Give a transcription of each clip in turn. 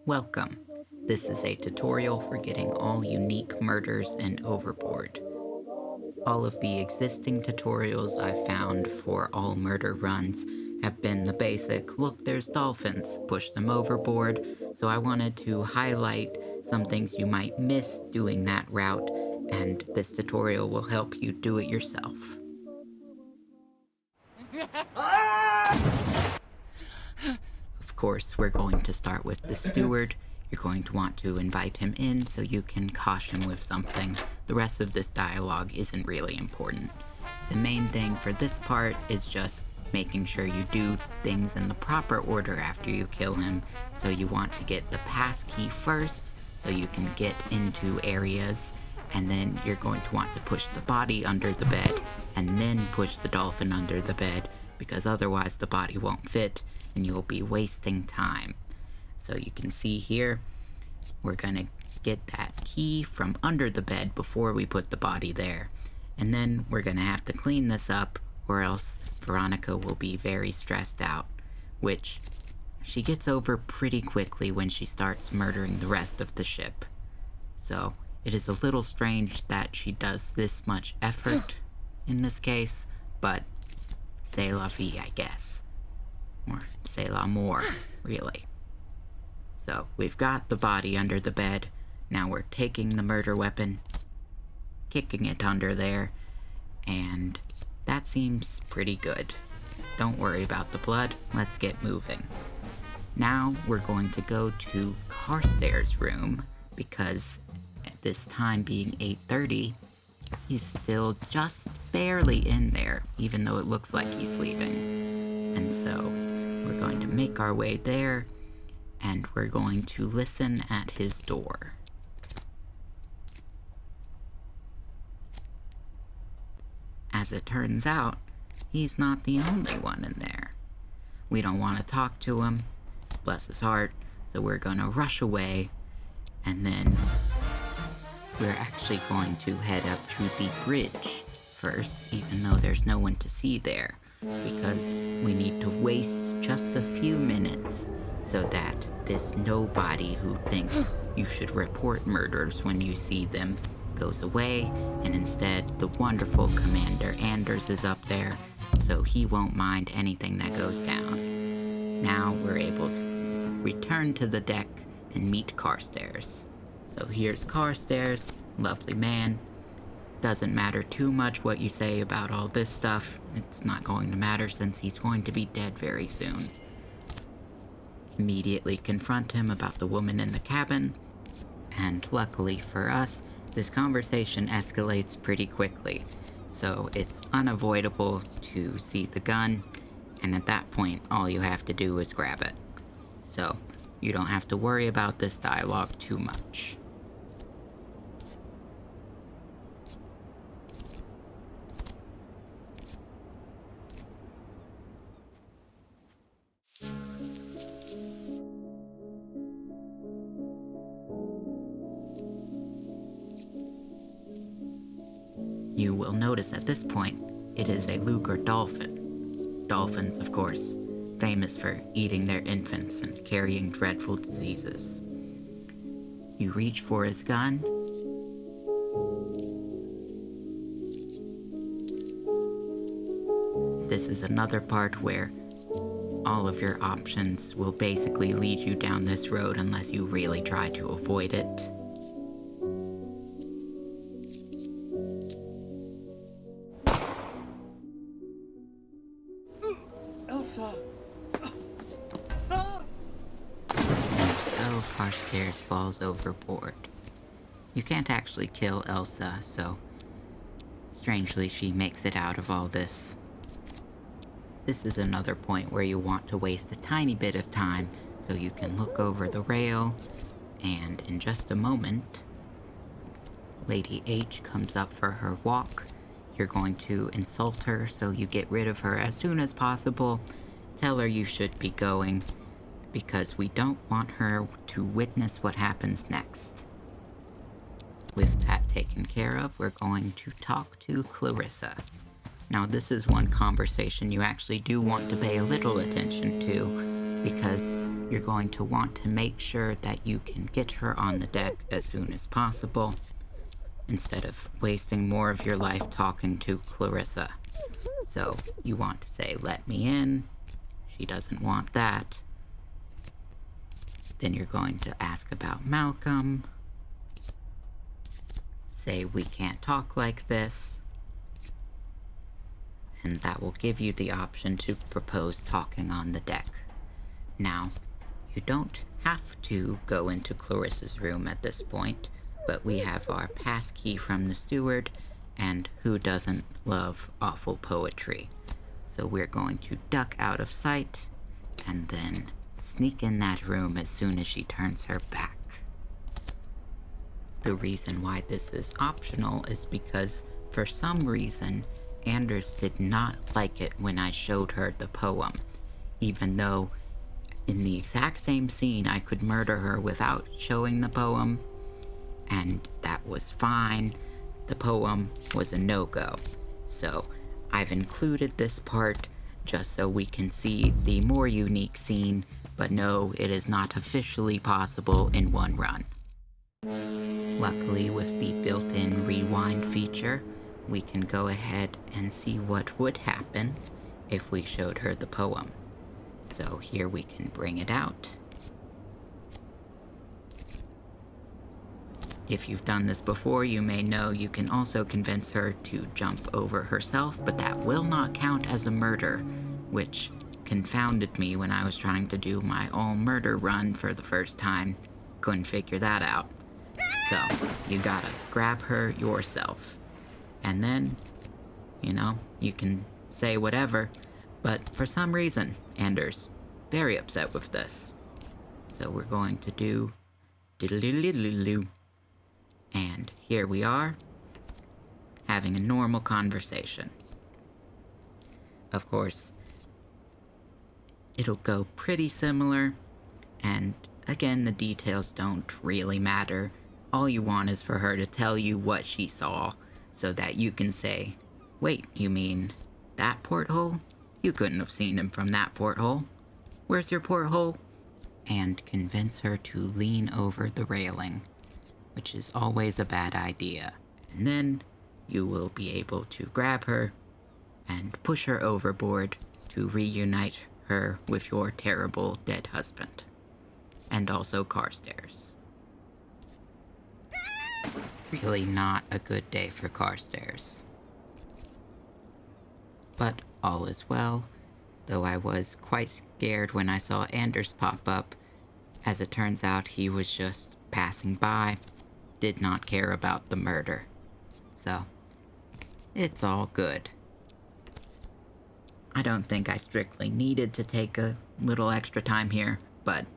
Welcome. This is a tutorial for getting all unique murders in Overboard. All of the existing tutorials I've found for all murder runs have been the basic, look there's dolphins, push them overboard, so I wanted to highlight some things you might miss doing that route, and this tutorial will help you do it yourself. Of course, we're going to start with the Steward. You're going to want to invite him in so you can caution him with something. The rest of this dialogue isn't really important. The main thing for this part is just making sure you do things in the proper order after you kill him. So you want to get the pass key first so you can get into areas, and then you're going to want to push the body under the bed and then push the dolphin under the bed, because otherwise the body won't fit and you'll be wasting time. So you can see here, we're gonna get that key from under the bed before we put the body there. And then we're gonna have to clean this up, or else Veronica will be very stressed out, which she gets over pretty quickly when she starts murdering the rest of the ship. So it is a little strange that she does this much effort in this case, but c'est la vie, I guess. Or c'est l'amour, really. So we've got the body under the bed. Now we're taking the murder weapon, kicking it under there, and that seems pretty good. Don't worry about the blood, let's get moving. Now we're going to go to Carstairs' room, because at this time being 8:30, he's still just barely in there, even though it looks like he's leaving. And so we're going to make our way there, and we're going to listen at his door. As it turns out, he's not the only one in there. We don't want to talk to him, bless his heart, so we're going to rush away, and then we're actually going to head up to the bridge first, even though there's no one to see there, because we need to waste just a few minutes so that this nobody who thinks you should report murders when you see them goes away, and instead the wonderful Commander Anders is up there, so he won't mind anything that goes down. Now we're able to return to the deck and meet Carstairs. So here's Carstairs, lovely man. Doesn't matter too much what you say about all this stuff. It's not going to matter since he's going to be dead very soon. Immediately confront him about the woman in the cabin, and luckily for us, this conversation escalates pretty quickly, so it's unavoidable to see the gun, and at that point all you have to do is grab it. So you don't have to worry about this dialogue too much. You will notice at this point, it is a Luger dolphin. Dolphins, of course, famous for eating their infants and carrying dreadful diseases. You reach for his gun. This is another part where all of your options will basically lead you down this road unless you really try to avoid it. Elsa! So Carstairs falls overboard. You can't actually kill Elsa, so strangely she makes it out of all this. This is another point where you want to waste a tiny bit of time so you can look over the rail, and in just a moment, Lady H comes up for her walk. You're going to insult her, so you get rid of her as soon as possible. Tell her you should be going, because we don't want her to witness what happens next. With that taken care of, we're going to talk to Clarissa. Now, this is one conversation you actually do want to pay a little attention to, because you're going to want to make sure that you can get her on the deck as soon as possible, instead of wasting more of your life talking to Clarissa. So you want to say, "Let me in." She doesn't want that. Then you're going to ask about Malcolm. Say, "We can't talk like this." And that will give you the option to propose talking on the deck. Now, you don't have to go into Clarissa's room at this point, but we have our passkey from the steward, and who doesn't love awful poetry? So we're going to duck out of sight, and then sneak in that room as soon as she turns her back. The reason why this is optional is because, for some reason, Anders did not like it when I showed her the poem, even though in the exact same scene I could murder her without showing the poem, and that was fine. The poem was a no-go. So I've included this part just so we can see the more unique scene, but no, it is not officially possible in one run. Luckily, with the built-in rewind feature, we can go ahead and see what would happen if we showed her the poem. So here we can bring it out. If you've done this before, you may know you can also convince her to jump over herself, but that will not count as a murder, which confounded me when I was trying to do my all-murder run for the first time. Couldn't figure that out. So, you gotta grab her yourself. And then, you can say whatever, but for some reason, Anders very upset with this. So we're going to do diddle-diddle-diddle-doo. And here we are, having a normal conversation. Of course, it'll go pretty similar, and again, the details don't really matter. All you want is for her to tell you what she saw, so that you can say, "Wait, you mean that porthole? You couldn't have seen him from that porthole. Where's your porthole?" And convince her to lean over the railing, which is always a bad idea. And then you will be able to grab her and push her overboard to reunite her with your terrible dead husband. And also Carstairs. Really not a good day for Carstairs. But all is well, though I was quite scared when I saw Anders pop up. As it turns out, he was just passing by, did not care about the murder. So, it's all good. I don't think I strictly needed to take a little extra time here, but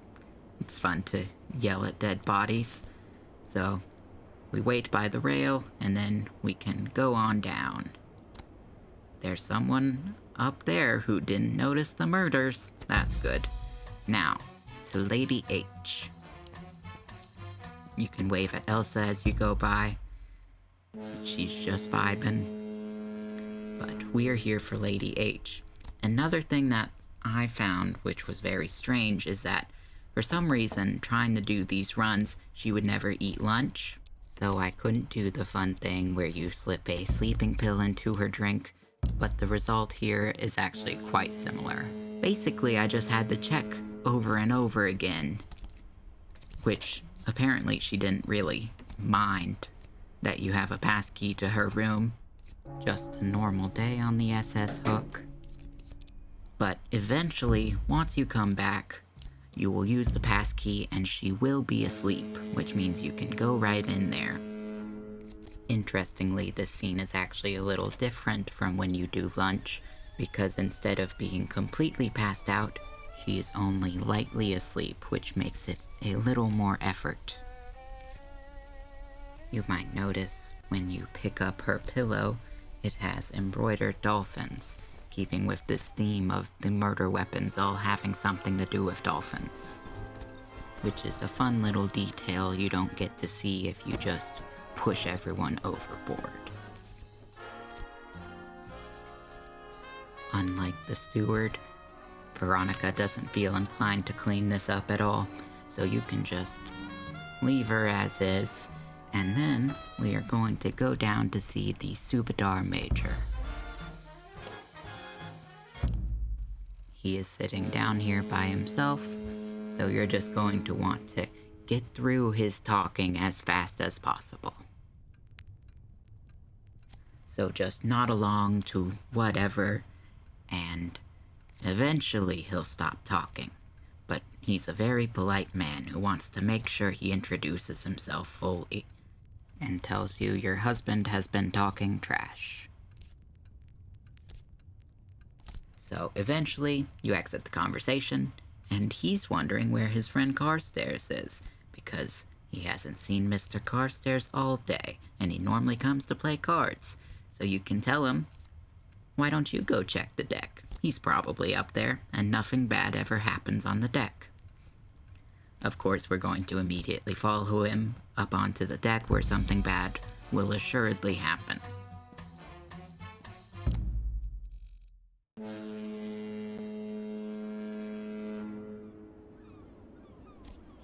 it's fun to yell at dead bodies. So, we wait by the rail, and then we can go on down. There's someone up there who didn't notice the murders. That's good. Now, to Lady H. You can wave at Elsa as you go by. She's just vibing. But we're here for Lady H. Another thing that I found, which was very strange, is that for some reason, trying to do these runs, she would never eat lunch. So I couldn't do the fun thing where you slip a sleeping pill into her drink, but the result here is actually quite similar. Basically, I just had to check over and over again, which apparently she didn't really mind that you have a passkey to her room. Just a normal day on the SS Hook. But eventually, once you come back, you will use the passkey and she will be asleep, which means you can go right in there. Interestingly, this scene is actually a little different from when you do lunch, because instead of being completely passed out, she is only lightly asleep, which makes it a little more effort. You might notice when you pick up her pillow, it has embroidered dolphins, keeping with this theme of the murder weapons all having something to do with dolphins. Which is a fun little detail you don't get to see if you just push everyone overboard. Unlike the steward, Veronica doesn't feel inclined to clean this up at all, so you can just leave her as is, and then we are going to go down to see the Subedar-Major. He is sitting down here by himself, so you're just going to want to get through his talking as fast as possible. So just nod along to whatever, and eventually he'll stop talking. But he's a very polite man who wants to make sure he introduces himself fully and tells you your husband has been talking trash. So eventually you exit the conversation, and he's wondering where his friend Carstairs is, because he hasn't seen Mr. Carstairs all day, and he normally comes to play cards. So you can tell him, why don't you go check the deck? He's probably up there, and nothing bad ever happens on the deck. Of course, we're going to immediately follow him up onto the deck where something bad will assuredly happen.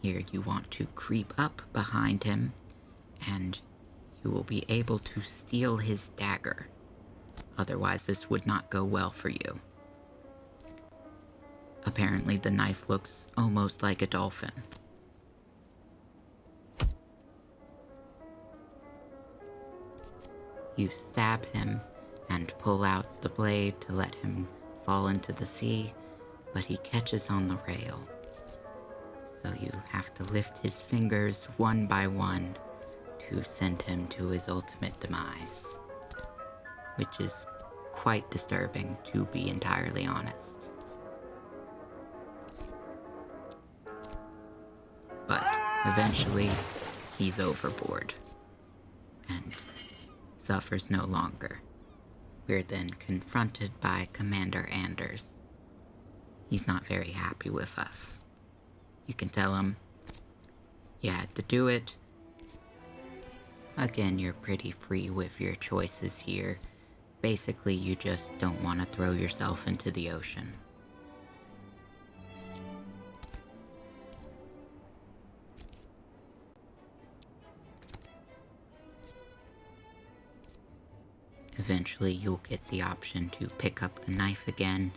Here you want to creep up behind him, and you will be able to steal his dagger. Otherwise, this would not go well for you. Apparently, the knife looks almost like a dolphin. You stab him and pull out the blade to let him fall into the sea, but he catches on the rail. So you have to lift his fingers one by one to send him to his ultimate demise, which is quite disturbing, to be entirely honest. But eventually, he's overboard and suffers no longer. We're then confronted by Commander Anders. He's not very happy with us. You can tell him you had to do it. Again, you're pretty free with your choices here. Basically, you just don't want to throw yourself into the ocean. Eventually, you'll get the option to pick up the knife again.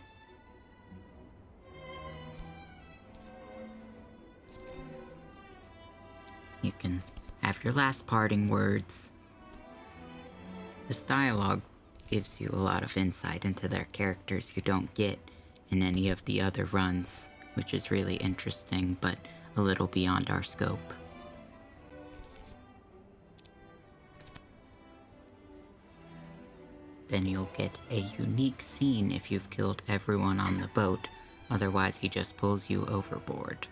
You can have your last parting words. This dialogue gives you a lot of insight into their characters you don't get in any of the other runs, which is really interesting, but a little beyond our scope. Then you'll get a unique scene if you've killed everyone on the boat, otherwise he just pulls you overboard.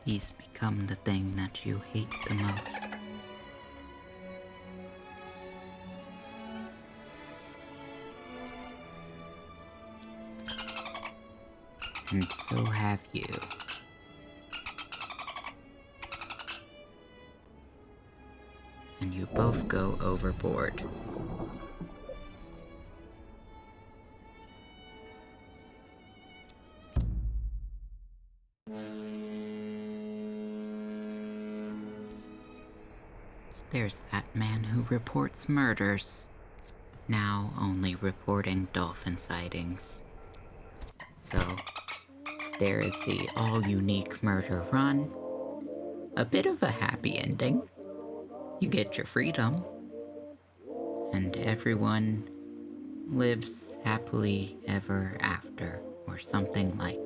He's become the thing that you hate the most. And so have you. And you both go overboard. There's that man who reports murders, now only reporting dolphin sightings. So, there is the all-unique murder run. A bit of a happy ending. You get your freedom. And everyone lives happily ever after, or something like